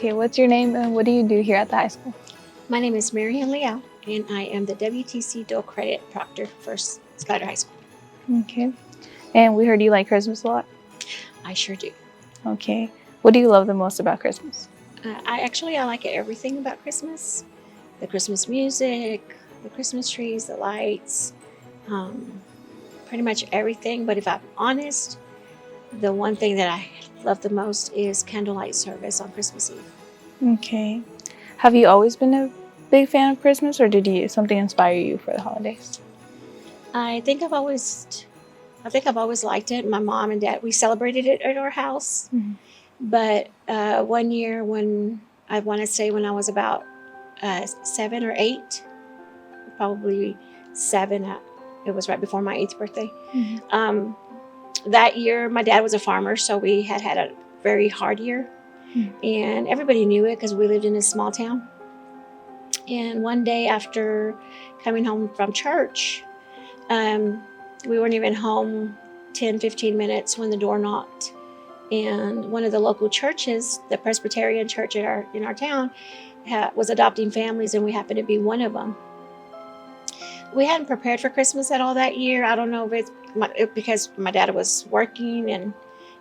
Okay, what's your name and what do you do here at the high school? My name is Leal, and I am the WTC dual credit proctor for Snyder High School. Okay. And we heard you like Christmas a lot? I sure do. Okay. What do you love the most about Christmas? I like everything about Christmas. The Christmas music, the Christmas trees, the lights, pretty much everything. But if I'm honest, the one thing that I love the most is candlelight service on Christmas Eve. Okay. Have you always been a big fan of Christmas, or did something inspire you for the holidays? I think I've always liked it. My mom and dad, we celebrated it at our house. Mm-hmm. But one year when I was about 7 or 8, probably 7, it was right before my 8th birthday. Mm-hmm. That year, my dad was a farmer, so we had a very hard year. Mm-hmm. And everybody knew it because we lived in a small town. And one day after coming home from church, we weren't even home 10, 15 minutes when the door knocked. And one of the local churches, the Presbyterian church in our town, was adopting families, and we happened to be one of them. We hadn't prepared for Christmas at all that year. I don't know if it's because my dad was working and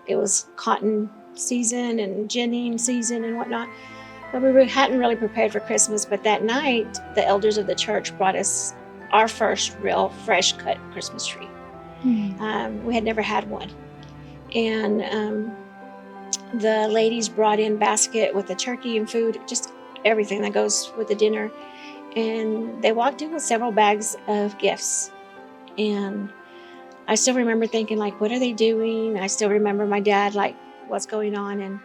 it was cotton season and ginning season and whatnot. But we hadn't really prepared for Christmas. But that night, the elders of the church brought us our first real fresh cut Christmas tree. Mm-hmm. We had never had one. And the ladies brought in basket with the turkey and food, just everything that goes with the dinner. And they walked in with several bags of gifts. And I still remember thinking, like, what are they doing? I still remember my dad, like, what's going on? And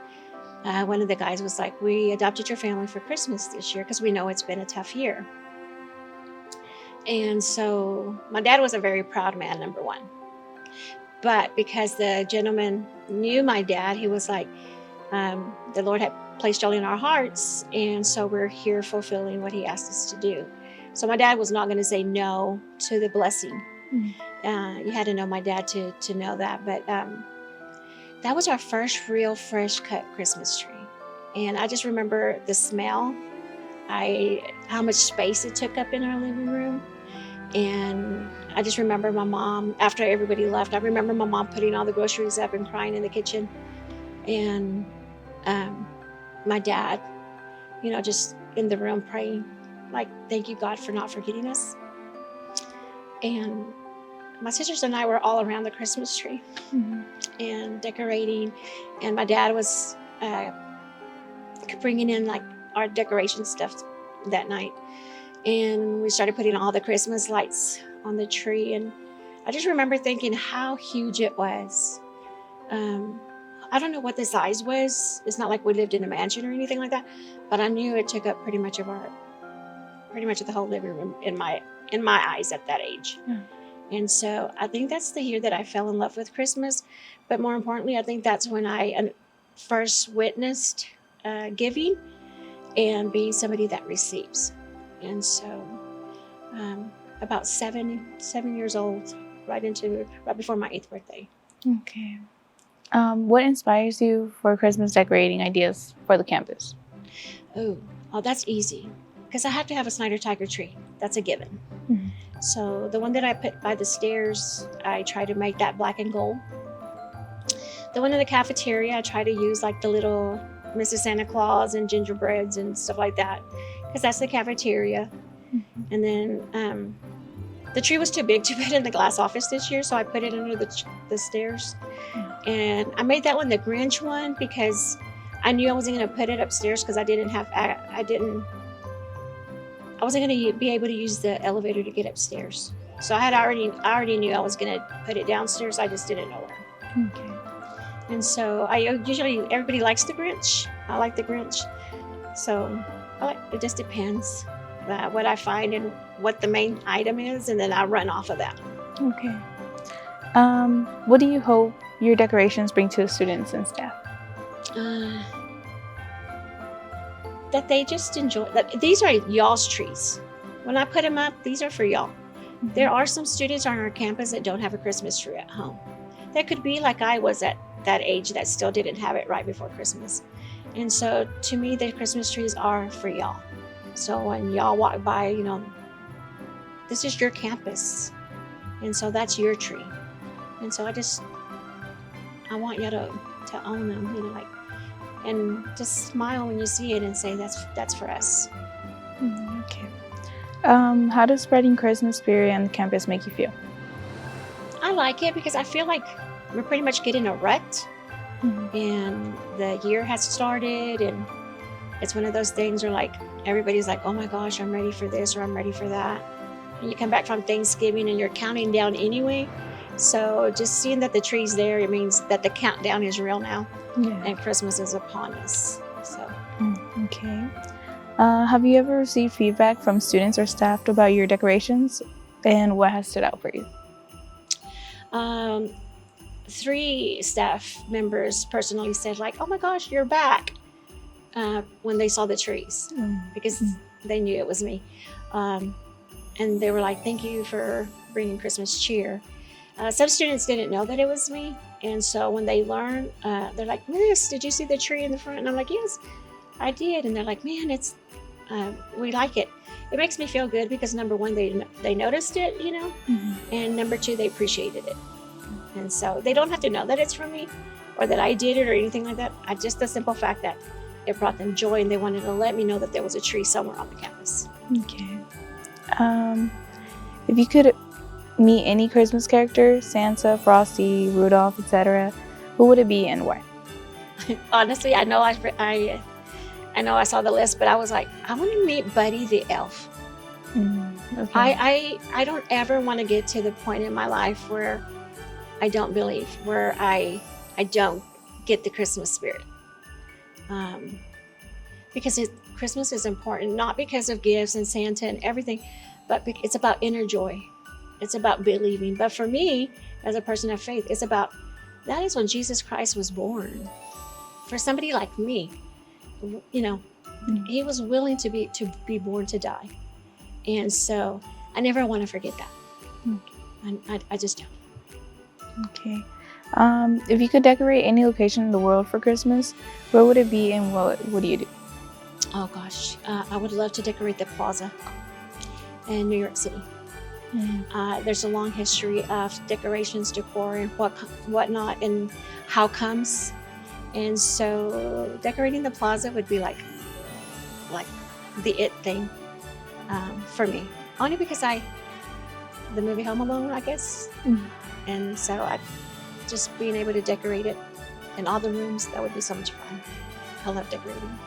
one of the guys was like, we adopted your family for Christmas this year because we know it's been a tough year. And so my dad was a very proud man, number one. But because the gentleman knew my dad, he was like, the Lord had placed y'all in our hearts, and so we're here fulfilling what he asked us to do. So my dad was not going to say no to the blessing. Mm-hmm. You had to know my dad to know that. But that was our first real fresh cut Christmas tree. And I just remember the smell, how much space it took up in our living room. And I just remember my mom, after everybody left, I remember my mom putting all the groceries up and crying in the kitchen. And my dad, just in the room praying, like, thank you, God, for not forgetting us. And my sisters and I were all around the Christmas tree. Mm-hmm. And decorating. And my dad was bringing in, like, our decoration stuff that night. And we started putting all the Christmas lights on the tree. And I just remember thinking how huge it was. I don't know what the size was. It's not like we lived in a mansion or anything like that, but I knew it took up pretty much the whole living room in my eyes at that age. Yeah. And so I think that's the year that I fell in love with Christmas. But more importantly, I think that's when I first witnessed giving and being somebody that receives. And so about 7 years old, right before my 8th birthday. Okay. What inspires you for Christmas decorating ideas for the campus? Oh, that's easy. Because I have to have a Snyder tiger tree. That's a given. Mm-hmm. So the one that I put by the stairs, I try to make that black and gold. The one in the cafeteria, I try to use like the little Mrs. Santa Claus and gingerbreads and stuff like that. Because that's the cafeteria. Mm-hmm. And then the tree was too big to put in the glass office this year, so I put it under the stairs. Mm-hmm. And I made that one the Grinch one because I knew I wasn't going to put it upstairs because I wasn't going to be able to use the elevator to get upstairs. So I already knew I was going to put it downstairs. I just didn't know where. Okay. And so everybody likes the Grinch. I like the Grinch. So it just depends what I find and what the main item is, and then I run off of that. Okay. What do you hope your decorations bring to the students and staff? That they just enjoy that. These are y'all's trees. When I put them up, these are for y'all. Mm-hmm. There are some students on our campus that don't have a Christmas tree at home. That could be like I was at that age that still didn't have it right before Christmas. And so to me, the Christmas trees are for y'all. So when y'all walk by, this is your campus. And so that's your tree. And so I want you to own them, and just smile when you see it and say that's for us. Okay. How does spreading Christmas spirit on the campus make you feel? I like it because I feel like we're pretty much getting a rut, and the year has started, and it's one of those things where like everybody's like, oh my gosh, I'm ready for this or I'm ready for that. And you come back from Thanksgiving and you're counting down anyway. So just seeing that the tree's there, it means that the countdown is real now, and Christmas is upon us. So. Okay. Have you ever received feedback from students or staff about your decorations, and what has stood out for you? 3 staff members personally said like, oh my gosh, you're back, when they saw the trees, because they knew it was me. And they were like, thank you for bringing Christmas cheer. Some students didn't know that it was me. And so when they learned, they're like, Miss, did you see the tree in the front? And I'm like, yes, I did. And they're like, man, we like it. It makes me feel good because number 1, they noticed it, and number 2, they appreciated it. And so they don't have to know that it's from me or that I did it or anything like that. Just the simple fact that it brought them joy, and they wanted to let me know that there was a tree somewhere on the campus. Okay. If you could meet any Christmas character, Santa, Frosty, Rudolph, etc., who would it be and why? Honestly, I know I saw the list, but I was like, I want to meet Buddy the elf. Okay. I don't ever want to get to the point in my life where I don't believe, where I don't get the Christmas spirit. Because Christmas is important, not because of gifts and Santa and everything, but it's about inner joy. It's about believing. But for me, as a person of faith, that is when Jesus Christ was born. For somebody like me, he was willing to be born to die. And so I never want to forget that. I just don't. Okay. If you could decorate any location in the world for Christmas, where would it be and what do you do? Oh gosh, I would love to decorate the plaza in New York City. There's a long history of decorations, decor, and whatnot, and how comes. And so decorating the plaza would be like the it thing for me. Only because the movie Home Alone, I guess. And so just being able to decorate it in all the rooms, that would be so much fun. I love decorating.